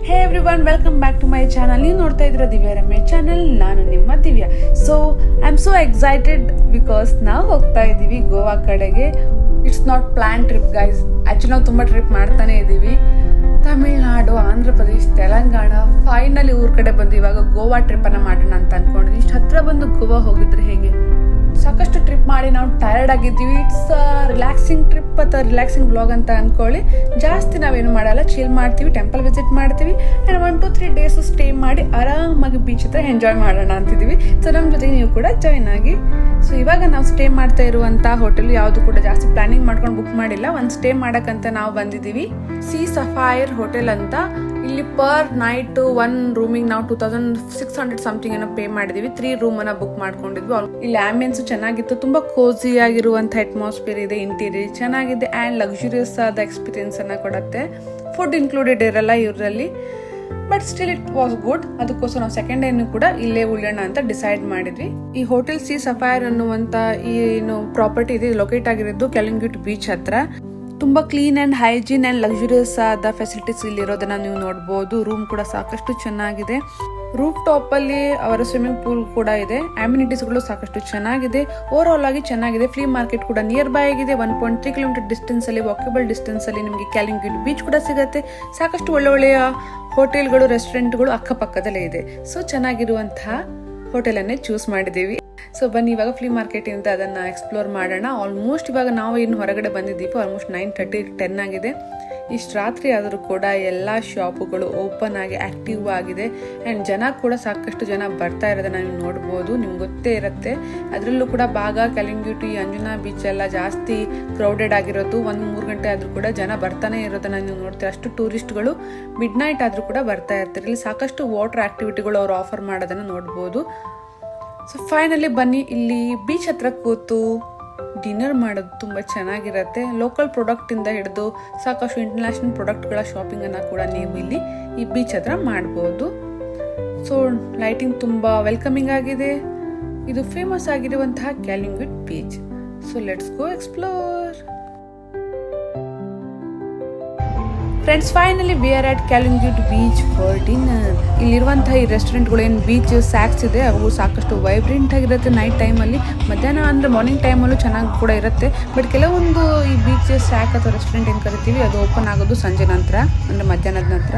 Hey everyone, welcome back to my channel. ನೀವು ನೋಡ್ತಾ ಇದ್ದೀರಾ ದಿವ್ಯಾ ರಮೇಶ್ ಚಾನಲ್. ನಾನು ನಿಮ್ಮ Divya. So I am so excited because ನಾವು ಹೋಗ್ತಾ ಇದ್ದೀವಿ ಗೋವಾ ಕಡೆಗೆ. It's not plan trip guys. Actually ನಾವು ತುಂಬ ಟ್ರಿಪ್ ಮಾಡ್ತಾನೆ ಇದ್ದೀವಿ. ತಮಿಳ್ನಾಡು, ಆಂಧ್ರ ಪ್ರದೇಶ್, ತೆಲಂಗಾಣ, ಫೈನಲಿ ಊರ ಕಡೆ ಬಂದು ಇವಾಗ ಗೋವಾ ಟ್ರಿಪ್ಪನ್ನು ಮಾಡೋಣ ಅಂತ ಅಂದ್ಕೊಂಡಿದ್ವಿ. ಇಷ್ಟು ಹತ್ರ ಬಂದು ಗೋವಾ ಹೋಗಿದ್ರೆ ಹೇಗೆ? ಸಾಕಷ್ಟು ಟ್ರಿಪ್ ಮಾಡಿ ನಾವು ಟಯರ್ಡ್ ಆಗಿದ್ದೀವಿ. ಇಟ್ಸ್ ರಿಲ್ಯಾಕ್ಸಿಂಗ್ ಟ್ರಿಪ್ ಅಥವಾ ರಿಲ್ಯಾಕ್ಸಿಂಗ್ ಬ್ಲಾಗ್ ಅಂತ ಅಂದ್ಕೊಳ್ಳಿ. ಜಾಸ್ತಿ ನಾವೇನು ಮಾಡಲ್ಲ, ಚಿಲ್ ಮಾಡ್ತೀವಿ, ಟೆಂಪಲ್ ವಿಸಿಟ್ ಮಾಡ್ತೀವಿ ಆ್ಯಂಡ್ 1-2-3 ಡೇಸು ಸ್ಟೇ ಮಾಡಿ ಆರಾಮಾಗಿ ಬೀಚ್ ಹತ್ರ ಎಂಜಾಯ್ ಮಾಡೋಣ ಅಂತಿದ್ದೀವಿ. ಸೊ ನಮ್ಮ ಜೊತೆಗೆ ನೀವು ಕೂಡ ಜಾಯ್ನ್ ಆಗಿ. ಸೊ ಇವಾಗ ನಾವು ಸ್ಟೇ ಮಾಡ್ತಾ ಇರುವಂಥ ಹೋಟೆಲ್ ಯಾವುದು ಕೂಡ ಜಾಸ್ತಿ ಪ್ಲಾನಿಂಗ್ ಮಾಡ್ಕೊಂಡು ಬುಕ್ ಮಾಡಿಲ್ಲ. ಒಂದು ಸ್ಟೇ ಮಾಡೋಕ್ಕಂತ ನಾವು ಬಂದಿದ್ದೀವಿ. ಸೀ ಸಫೈರ್ ಹೋಟೆಲ್ ಅಂತ. ಇಲ್ಲಿ ಪರ್ ನೈಟ್ ಒನ್ ರೂಮಿಗೆ ನಾವು 2600 ಸಮಥಿಂಗ್ ಏನೋ ಪೇ ಮಾಡಿದೀವಿ. 3 ರೂಮನ್ನು ಬುಕ್ ಮಾಡ್ಕೊಂಡಿದ್ವಿ. ಇಲ್ಲಿ ಆಂಬಿಯನ್ಸ್ ಚೆನ್ನಾಗಿತ್ತು, ತುಂಬಾ ಕೋಸಿ ಆಗಿರುವಂಥ ಅಟ್ಮಾಸ್ಫಿಯರ್ ಇದೆ, ಇಂಟೀರಿಯರ್ ಚೆನ್ನಾಗಿದೆ ಆ್ಯಂಡ್ ಲಕ್ಸುರಿಯಸ್ ಆದ ಎಕ್ಸ್ಪೀರಿಯನ್ಸ್ ಅನ್ನ ಕೊಡುತ್ತೆ. ಫುಡ್ ಇನ್ಕ್ಲೂಡೆಡ್ ಇರಲ್ಲ ಇವರಲ್ಲಿ, but still it was good. ಅದಕ್ಕೋಸ್ಕರ ನಾವು ಸೆಕೆಂಡ್ ಡೇನು ಕೂಡ ಇಲ್ಲೇ ಉಳಿಯೋಣ ಅಂತ ಡಿಸೈಡ್ ಮಾಡಿದ್ವಿ. ಈ ಹೋಟೆಲ್ ಸೀ ಸಫೈರ್ ಅನ್ನುವಂಥ ಏನು ಪ್ರಾಪರ್ಟಿ ಇದೆ ಲೊಕೇಟ್ ಆಗಿರೋದು ಕ್ಯಾಲಿಂಗ್ಯುಟ್ ಬೀಚ್ ಹತ್ರ. ತುಂಬಾ clean and hygiene and luxurious ಆದ ಫೆಸಿಲಿಟೀಸ್ ಇಲ್ಲಿರೋದನ್ನ ನೀವು ನೋಡ್ಬೋದು. ರೂಮ್ ಕೂಡ ಸಾಕಷ್ಟು ಚೆನ್ನಾಗಿದೆ. ರೂಫ್ ಟಾಪ್ ಅಲ್ಲಿ ಅವರ ಸ್ವಿಮ್ಮಿಂಗ್ ಪೂಲ್ ಕೂಡ ಇದೆ. ಅಮ್ಯುನಿಟೀಸ್ಗಳು ಸಾಕಷ್ಟು ಚೆನ್ನಾಗಿದೆ. ಓವರ್ ಆಲ್ ಆಗಿ ಚೆನ್ನಾಗಿದೆ. ಫ್ಲೀ ಮಾರ್ಕೆಟ್ ಕೂಡ ನಿಯರ್ ಬೈ ಆಗಿದೆ. 1.3 ಕಿಲೋಮೀಟರ್ ಡಿಸ್ಟೆನ್ಸ್ ಅಲ್ಲಿ, ವಾಕಬಲ್ ಡಿಸ್ಟೆನ್ಸ್ ಅಲ್ಲಿ ನಿಮಗೆ ಕ್ಯಾಲಿಂಗ್ಯುಟ್ ಬೀಚ್ ಕೂಡ ಸಿಗುತ್ತೆ. ಸಾಕಷ್ಟು ಒಳ್ಳೊಳ್ಳೆಯ ಹೋಟೆಲ್ಗಳು, ರೆಸ್ಟೋರೆಂಟ್ಗಳು ಅಕ್ಕಪಕ್ಕದಲ್ಲೇ ಇದೆ. ಸೊ ಚೆನ್ನಾಗಿರುವಂತಹ ಹೋಟೆಲ್ ಅನ್ನೇ ಚೂಸ್ ಮಾಡಿದ್ದೀವಿ. ಸೊ ಬನ್ನಿ ಇವಾಗ ಫ್ಲೀ ಮಾರ್ಕೆಟ್ ಇಂದ ಅದನ್ನ ಎಕ್ಸ್ಪ್ಲೋರ್ ಮಾಡೋಣ. ಆಲ್ಮೋಸ್ಟ್ ಇವಾಗ ನಾವು ಏನು ಹೊರಗಡೆ ಬಂದಿದ್ದೀವಿ ಆಲ್ಮೋಸ್ಟ್ 9:30-10 ಆಗಿದೆ. ಇಷ್ಟು ರಾತ್ರಿ ಆದರೂ ಕೂಡ ಎಲ್ಲ ಶಾಪುಗಳು ಓಪನ್ ಆಗಿ ಆಕ್ಟಿವ್ ಆಗಿದೆ ಆ್ಯಂಡ್ ಜನ ಕೂಡ ಸಾಕಷ್ಟು ಜನ ಬರ್ತಾ ಇರೋದನ್ನ ನೀವು ನೋಡ್ಬೋದು. ನಿಮ್ಗೆ ಗೊತ್ತೇ ಇರುತ್ತೆ. ಅದರಲ್ಲೂ ಕೂಡ ಭಾಗ ಕ್ಯಾಲಿಂಗ್ಯುಟ್, ಅಂಜುನಾ ಬೀಚ್ ಎಲ್ಲ ಜಾಸ್ತಿ ಕ್ರೌಡೆಡ್ ಆಗಿರೋದು. 1-3 ಗಂಟೆ ಆದರೂ ಕೂಡ ಜನ ಬರ್ತಾನೆ ಇರೋದನ್ನ ನೀವು ನೋಡ್ತೀವಿ. ಅಷ್ಟು ಟೂರಿಸ್ಟ್ಗಳು ಮಿಡ್ ನೈಟ್ ಆದರೂ ಕೂಡ ಬರ್ತಾ ಇರ್ತಾರೆ. ಇಲ್ಲಿ ಸಾಕಷ್ಟು ವಾಟರ್ ಆಕ್ಟಿವಿಟಿಗಳು ಅವರು ಆಫರ್ ಮಾಡೋದನ್ನ ನೋಡ್ಬೋದು. ಸೊ ಫೈನಲಿ ಬನ್ನಿ ಇಲ್ಲಿ ಬೀಚ್ ಹತ್ರ ಕೂತು ಡಿನ್ನರ್ ಮಾಡೋದು ತುಂಬ ಚೆನ್ನಾಗಿರುತ್ತೆ. ಲೋಕಲ್ ಪ್ರಾಡಕ್ಟಿಂದ ಹಿಡಿದು ಸಾಕಷ್ಟು ಇಂಟರ್ನ್ಯಾಷನಲ್ ಪ್ರಾಡಕ್ಟ್ಗಳ ಶಾಪಿಂಗನ್ನು ಕೂಡ ನೀವು ಇಲ್ಲಿ ಈ ಬೀಚ್ ಹತ್ರ ಮಾಡ್ಬೋದು. ಸೊ ಲೈಟಿಂಗ್ ತುಂಬ ವೆಲ್ಕಮಿಂಗ್ ಆಗಿದೆ. ಇದು ಫೇಮಸ್ ಆಗಿರುವಂತಹ Calangute beach. So let's go explore. Friends, finally we are at Calangute beach for dinner. ಇಲ್ಲಿರುವಂತಹ ಈ ರೆಸ್ಟೋರೆಂಟ್ಗಳು ಏನು ಬೀಚ್ ಸ್ಯಾಕ್ಸ್ ಇದೆ ಅವು ಸಾಕಷ್ಟು ವೈಬ್ರೆಂಟ್ ಆಗಿರುತ್ತೆ ನೈಟ್ ಟೈಮಲ್ಲಿ. ಮಧ್ಯಾಹ್ನ ಅಂದರೆ ಮಾರ್ನಿಂಗ್ ಟೈಮಲ್ಲೂ ಚೆನ್ನಾಗಿ ಕೂಡ ಇರುತ್ತೆ. ಬಟ್ ಕೆಲವೊಂದು ಈ ಬೀಚ್ ಸ್ಯಾಕ್ ಅಥವಾ ರೆಸ್ಟೋರೆಂಟ್ ಏನು ಕರಿತೀವಿ ಅದು ಓಪನ್ ಆಗೋದು ಸಂಜೆ ನಂತರ, ಅಂದರೆ ಮಧ್ಯಾಹ್ನದ ನಂತರ.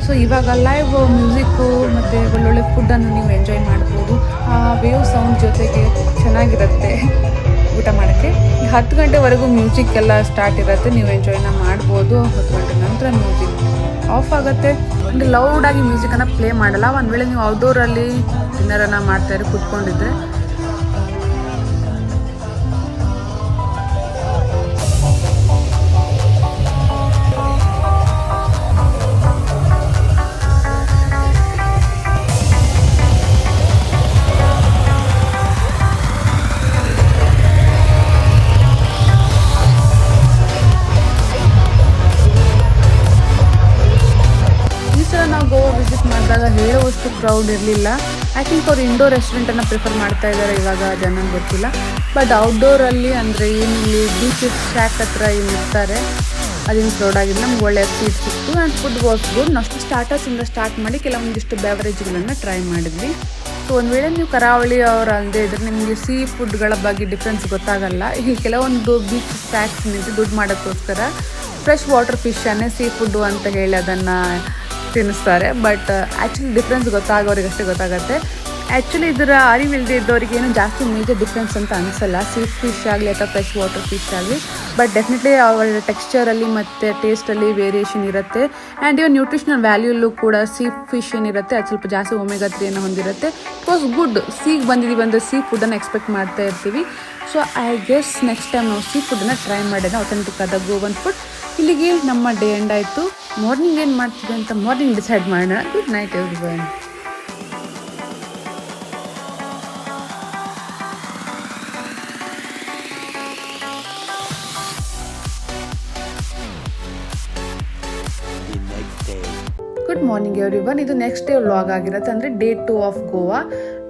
ಸೊ ಇವಾಗ ಲೈವ್ ಮ್ಯೂಸಿಕ್ಕು ಮತ್ತು ಒಳ್ಳೊಳ್ಳೆ ಫುಡ್ಡನ್ನು ನೀವು ಎಂಜಾಯ್ ಮಾಡ್ಬೋದು. ಆ ವೇವ್ ಸೌಂಡ್ ಜೊತೆಗೆ ಚೆನ್ನಾಗಿರುತ್ತೆ ಊಟ ಮಾಡೋಕ್ಕೆ. 10 ಗಂಟೆವರೆಗೂ ಮ್ಯೂಸಿಕ್ ಎಲ್ಲ ಸ್ಟಾರ್ಟ್ ಇರುತ್ತೆ, ನೀವು ಎಂಜಾಯ್ನ ಮಾಡ್ಬೋದು. 10 ಗಂಟೆ ನಂತರ ಮ್ಯೂಸಿಕ್ ಆಫ್ ಆಗುತ್ತೆ. ಅಂದರೆ ಲೌಡಾಗಿ ಮ್ಯೂಸಿಕನ್ನು ಪ್ಲೇ ಮಾಡಲ್ಲ. ಒಂದು ವೇಳೆ ನೀವು ಔಟ್ಡೋರಲ್ಲಿ ಡಿನ್ನರನ್ನು ಮಾಡ್ತಾಯಿದ್ರೆ ಕೂತ್ಕೊಂಡಿದ್ರೆ ಹೇಳುವಷ್ಟು ಕ್ರೌಡ್ ಇರಲಿಲ್ಲ. ಐ ಥಿಂಕ್ ಅವ್ರು ಇಂಡೋರ್ ರೆಸ್ಟೋರೆಂಟನ್ನು ಪ್ರಿಫರ್ ಮಾಡ್ತಾ ಇದ್ದಾರೆ ಇವಾಗ, ಜನ ಗೊತ್ತಿಲ್ಲ. ಬಟ್ ಔಟ್ಡೋರಲ್ಲಿ ಅಂದರೆ ಏನು ಇಲ್ಲಿ ಬೀಚ್ ಸ್ಟ್ಯಾಕ್ ಹತ್ರ ಏನು ಇರ್ತಾರೆ ಅದೇನು ಕ್ರೌಡ್ ಆಗಿಲ್ಲ. ನಮ್ಗೆ ಒಳ್ಳೆಯ ಸೀಟ್ ಸಿಕ್ತು ಆ್ಯಂಡ್ ಫುಡ್ ವಾಸ್ ಗುಡ್. ನಾವು ಸ್ಟಾರ್ಟರ್ಸಿಂದ ಸ್ಟಾರ್ಟ್ ಮಾಡಿ ಕೆಲವೊಂದಿಷ್ಟು ಬೆವರೇಜ್ಗಳನ್ನು ಟ್ರೈ ಮಾಡಿದ್ವಿ. ಸೊ ಒಂದು ವೇಳೆ ನೀವು ಕರಾವಳಿ ಅವ್ರು ಅಲ್ಲದೆ ಇದ್ರೆ ನಿಮಗೆ ಸೀ ಫುಡ್ಗಳ ಬಗ್ಗೆ ಡಿಫ್ರೆನ್ಸ್ ಗೊತ್ತಾಗಲ್ಲ. ಇಲ್ಲಿ ಕೆಲವೊಂದು ಬೀಚ್ ಸ್ಟ್ಯಾಕ್ಸ್ ನಿಂತು ದುಡ್ಡು ಮಾಡೋಕ್ಕೋಸ್ಕರ ಫ್ರೆಶ್ ವಾಟರ್ ಫಿಶನ್ನೇ ಸೀ ಫುಡ್ಡು ಅಂತ ಹೇಳಿ ಅದನ್ನು ತಿನ್ನಿಸ್ತಾರೆ. ಬಟ್ ಆ್ಯಕ್ಚುಲಿ ಡಿಫ್ರೆನ್ಸ್ ಗೊತ್ತಾಗೋರಿಗೆ ಅಷ್ಟೇ ಗೊತ್ತಾಗುತ್ತೆ. ಆ್ಯಕ್ಚುಲಿ ಇದರ ಅರಿವಿಲ್ಲದೆ ಇದ್ದವರಿಗೆ ಏನು ಜಾಸ್ತಿ ಮೇಜರ್ ಡಿಫ್ರೆನ್ಸ್ ಅಂತ ಅನಿಸಲ್ಲ, ಸೀ ಫಿಶ್ ಆಗಲಿ ಅಥವಾ ಫ್ರೆಶ್ ವಾಟರ್ ಫಿಶ್ ಆಗಲಿ. ಬಟ್ ಡೆಫಿನೆಟ್ಲಿ ಅವರ ಟೆಕ್ಸ್ಚರಲ್ಲಿ ಮತ್ತು ಟೇಸ್ಟಲ್ಲಿ ವೇರಿಯೇಷನ್ ಇರುತ್ತೆ. ಆ್ಯಂಡ್ ಇವನ್ ನ್ಯೂಟ್ರಿಷನಲ್ ವ್ಯಾಲ್ಯೂಲ್ಲೂ ಕೂಡ ಸೀ ಫಿಶ್ ಏನಿರುತ್ತೆ ಅದು ಸ್ವಲ್ಪ ಜಾಸ್ತಿ ಒಮೆಗಾ 3 ಹೊಂದಿರುತ್ತೆ. It was good. ಸೀಗೆ ಬಂದಿದ್ದೀವಿ ಅಂದರೆ ಸೀ ಫುಡ್ಡನ್ನು ಎಕ್ಸ್ಪೆಕ್ಟ್ ಮಾಡ್ತಾ ಇರ್ತೀವಿ. So I guess next time ನಾವು ಸೀ ಫುಡ್ಡನ್ನು ಟ್ರೈ ಮಾಡೋಣ, ಅಥೆಂಟಿಕ್ ಆದ ಗೋವನ್ ಫುಡ್. ಇಲ್ಲಿಗೆ ನಮ್ಮ ಡೇ ಎಂಡ್ ಆಯಿತು. ಮಾರ್ನಿಂಗ್ ಏನು ಮಾಡ್ತೀವಿ ಅಂತ ಮಾರ್ನಿಂಗ್ ಡಿಸೈಡ್ ಮಾಡೋಣ. Good night everyone. Good morning everyone. ಇದು ನೆಕ್ಸ್ಟ್ ಡೇ ವ್ಲಾಗ್ ಆಗಿರುತ್ತೆ, ಅಂದರೆ ಡೇ 2 ಆಫ್ ಗೋವಾ.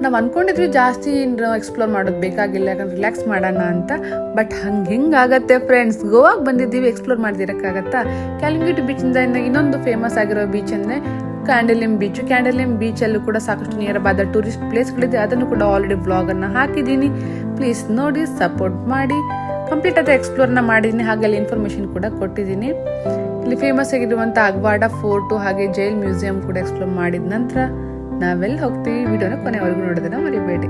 ನಾವು ಅಂದ್ಕೊಂಡಿದ್ವಿ ಜಾಸ್ತಿ ಎಕ್ಸ್ಪ್ಲೋರ್ ಮಾಡೋದು ಬೇಕಾಗಿಲ್ಲ, ಯಾಕಂದ್ರೆ ರಿಲ್ಯಾಕ್ಸ್ ಮಾಡೋಣ ಅಂತ. But ಹಿಂಗಾಗತ್ತೆ friends. ಗೋವಾಗೆ ಬಂದಿದ್ದೀವಿ, ಎಕ್ಸ್ಪ್ಲೋರ್ ಮಾಡಿದಿರೋಕ್ಕಾಗತ್ತಾ? ಕ್ಯಾಲಿಂಗುಟಿ ಬೀಚಿಂದ ಇನ್ನೊಂದು ಫೇಮಸ್ ಆಗಿರೋ ಬೀಚ್ ಅಂದರೆ ಕ್ಯಾಂಡಲಿಮ್ ಬೀಚ್. ಕ್ಯಾಂಡಲಿಮ್ ಬೀಚಲ್ಲೂ ಕೂಡ ಸಾಕಷ್ಟು ನಿಯರ್ ಆದ ಟೂರಿಸ್ಟ್ ಪ್ಲೇಸ್ಗಳಿದೆ. ಅದನ್ನು ಕೂಡ ಆಲ್ರೆಡಿ ವ್ಲಾಗನ್ನು ಹಾಕಿದ್ದೀನಿ. ಪ್ಲೀಸ್ ನೋಡಿ, ಸಪೋರ್ಟ್ ಮಾಡಿ. ಕಂಪ್ಲೀಟ್ ಆದ ಎಕ್ಸ್ಪ್ಲೋರ್ನ ಮಾಡಿದ್ದೀನಿ, ಹಾಗೆ ಅಲ್ಲಿ ಇನ್ಫಾರ್ಮೇಷನ್ ಕೂಡ ಕೊಟ್ಟಿದ್ದೀನಿ. ಇಲ್ಲಿ ಫೇಮಸ್ ಆಗಿರುವಂಥ ಅಗ್ವಾಡ ಫೋರ್ಟು ಹಾಗೆ ಜೈಲ್ ಮ್ಯೂಸಿಯಂ ಕೂಡ ಎಕ್ಸ್ಪ್ಲೋರ್ ಮಾಡಿದ ನಂತರ ನಾವೆಲ್ಲಿ ಹೋಗ್ತೀವಿ, ವಿಡಿಯೋನ ಕೊನೆವರೆಗೂ ನೋಡೋದನ್ನ ಮರಿಬೇಡಿ.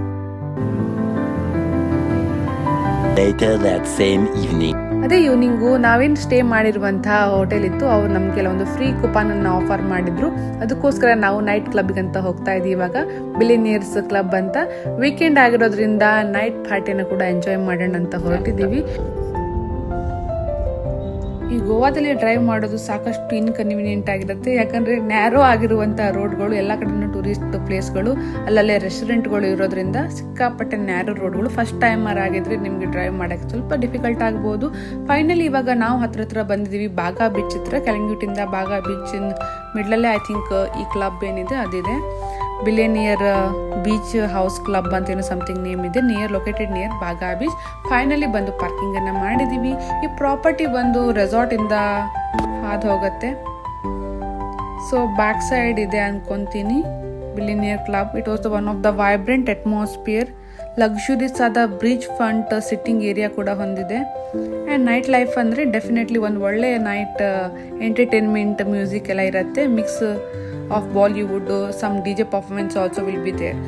ಅದೇ ಈವ್ನಿಂಗು ನಾವೇನು ಸ್ಟೇ ಮಾಡಿರುವಂತಹ ಹೋಟೆಲ್ ಇತ್ತು, ಅವ್ರು ನಮ್ಗೆ ಕೆಲವೊಂದು ಫ್ರೀ ಕೂಪನ್ ಅನ್ನು ಆಫರ್ ಮಾಡಿದ್ರು. ಅದಕ್ಕೋಸ್ಕರ ನಾವು ನೈಟ್ ಕ್ಲಬ್ಗೆ ಅಂತ ಹೋಗ್ತಾ ಇದೀವಿ. ಇವಾಗ ಬಿಲಿನಿಯರ್ಸ್ ಕ್ಲಬ್ ಅಂತ ವೀಕೆಂಡ್ ಆಗಿರೋದ್ರಿಂದ ನೈಟ್ ಪಾರ್ಟಿನ ಕೂಡ ಎಂಜಾಯ್ ಮಾಡೋಣ ಅಂತ ಹೊರಟಿದ್ದೀವಿ. ಈ ಗೋವಾದಲ್ಲಿ ಡ್ರೈವ್ ಮಾಡೋದು ಸಾಕಷ್ಟು ಇನ್ಕನ್ವೀನಿಯೆಂಟ್ ಆಗಿರುತ್ತೆ, ಯಾಕಂದ್ರೆ ನ್ಯಾರೋ ಆಗಿರುವಂತಹ ರೋಡ್ಗಳು, ಎಲ್ಲ ಕಡೆನೂ ಟೂರಿಸ್ಟ್ ಪ್ಲೇಸ್ಗಳು, ಅಲ್ಲಲ್ಲೇ ರೆಸ್ಟೋರೆಂಟ್ಗಳು ಇರೋದ್ರಿಂದ ಸಿಕ್ಕಾಪಟ್ಟೆ ನ್ಯಾರೋ ರೋಡ್ಗಳು. ಫಸ್ಟ್ ಟೈಮರ್ ಆಗಿದ್ರೆ ನಿಮ್ಗೆ ಡ್ರೈವ್ ಮಾಡೋಕ್ಕೆ ಸ್ವಲ್ಪ ಡಿಫಿಕಲ್ಟ್ ಆಗ್ಬೋದು. ಫೈನಲಿ ಇವಾಗ ನಾವು ಹತ್ರ ಬಂದಿದ್ದೀವಿ. ಬಾಗಾ ಬೀಚ್ ಹತ್ರ, ಕ್ಯಾಲಿಂಗುಟಿಂದ ಬಾಗಾ ಬೀಚ್ ಮಿಡ್ಲಲ್ಲೇ ಐ ಥಿಂಕ್ ಈ ಕ್ಲಬ್ ಏನಿದೆ ಅದಿದೆ. ಬಿಲಿಯನಿಯರ್ ಬೀಚ್ ಹೌಸ್ ಕ್ಲಬ್ ಅಂತ ಏನೋ ಸಮಥಿಂಗ್ ನೇಮ್ ಇದೆ. Located near Baga beach. Finally ಬಂದು ಪಾರ್ಕಿಂಗ್ ಅನ್ನ ಮಾಡಿದೀವಿ. ಈ ಪ್ರಾಪರ್ಟಿ ಬಂದು ರೆಸಾರ್ಟ್ ಇಂದ ಹಾದು ಹೋಗುತ್ತೆ. ಸೊ ಬ್ಯಾಕ್ ಸೈಡ್ ಇದೆ ಅನ್ಕೊಂತೀನಿ billionaire club. It was one of the vibrant atmosphere. Luxurious ಆದ ಬ್ರೀಚ್ ಫ್ರಂಟ್ ಸಿಟ್ಟಿಂಗ್ ಏರಿಯಾ ಕೂಡ ಹೊಂದಿದೆ. ಆ್ಯಂಡ್ ನೈಟ್ ಲೈಫ್ ಅಂದರೆ ಡೆಫಿನೆಟ್ಲಿ ಒಂದು ಒಳ್ಳೆಯ ನೈಟ್ ಎಂಟರ್ಟೈನ್ಮೆಂಟ್, ಮ್ಯೂಸಿಕ್ ಎಲ್ಲ ಇರುತ್ತೆ. Mix of Bollywood, some DJ performance also will be there.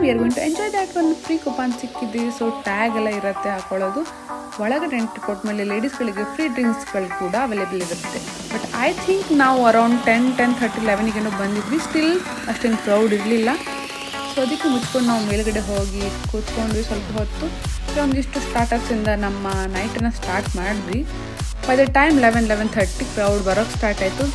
We are going to enjoy that. ಒಂದು free coupon ಸಿಕ್ಕಿದೆ. ಸೊ ಟ್ಯಾಗ್ ಎಲ್ಲ ಇರುತ್ತೆ ಹಾಕೊಳ್ಳೋದು. ಒಳಗಡೆ ಎಂಟ್ರಿ ಕೊಟ್ಮೇಲೆ ಲೇಡೀಸ್ಗಳಿಗೆ ಫ್ರೀ ಡ್ರಿಂಕ್ಸ್ಗಳು ಕೂಡ ಅವೈಲೇಬಲ್ ಇರುತ್ತೆ. ಬಟ್ ಐ ಥಿಂಕ್ ನಾವು ಅರೌಂಡ್ 10:30, 11 ಬಂದಿದ್ವಿ. ಸ್ಟಿಲ್ ಅಷ್ಟೇನು ಕ್ರೌಡ್ ಇರಲಿಲ್ಲ. ಸೊ ಅದಕ್ಕೆ ಮುಚ್ಕೊಂಡು ನಾವು ಮೇಲ್ಗಡೆ ಹೋಗಿ ಕೂತ್ಕೊಂಡ್ವಿ ಸ್ವಲ್ಪ ಹೊತ್ತು. ಒಂದಿಷ್ಟು ಸ್ಟಾರ್ಟರ್ಸಿಂದ ನಮ್ಮ ನೈಟನ್ನು ಸ್ಟಾರ್ಟ್ ಮಾಡಿದ್ವಿ. ಬೈ ದ ಟೈಮ್ 11:30 ಕ್ರೌಡ್ ಬರೋಕ್ಕೆ ಸ್ಟಾರ್ಟ್ ಆಯಿತು.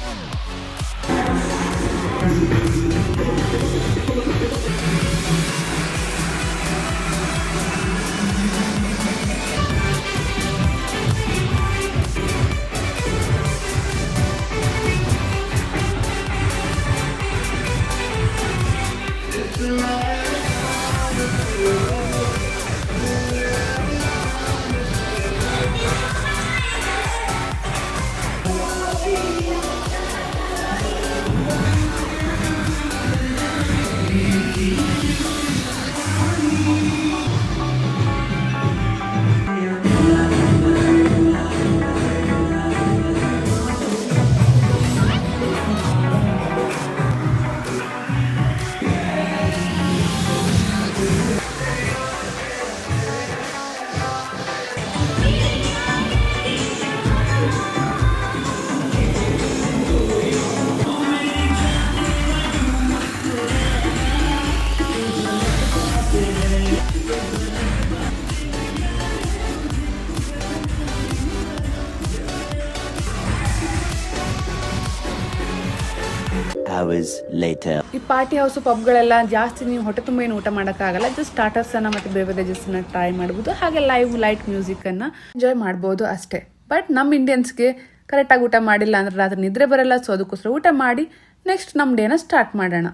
ಈ ಪಾರ್ಟಿ ಹೌಸ್ ಪಬ್ಗಳೆಲ್ಲ ಜಾಸ್ತಿ ನೀವು ಹೊಟ್ಟೆ ತುಂಬ ಏನು ಊಟ ಮಾಡೋಕ್ಕಾಗಲ್ಲ. ಜಸ್ಟ್ ಸ್ಟಾರ್ಟರ್ಸ್ ಅನ್ನ ಮತ್ತೆ ಬೇರೆ ಬೇರೆ ಡಿಶಸ್ನ ಟ್ರೈ ಮಾಡ್ಬೋದು. ಹಾಗೆ ಲೈಟ್ ಮ್ಯೂಸಿಕ್ ಅನ್ನ ಎಂಜಾಯ್ ಮಾಡ್ಬೋದು ಅಷ್ಟೇ. ಬಟ್ ನಮ್ಮ ಇಂಡಿಯನ್ಸ್ಗೆ ಕರೆಕ್ಟಾಗಿ ಊಟ ಮಾಡಿಲ್ಲ ಅಂದ್ರೆ ರಾತ್ರಿ ನಿದ್ರೆ ಬರಲ್ಲ. ಸೊ ಅದಕ್ಕೋಸ್ಕರ ಊಟ ಮಾಡಿ ನೆಕ್ಸ್ಟ್ ನಮ್ಮ ಡೇನ ಸ್ಟಾರ್ಟ್ ಮಾಡೋಣ.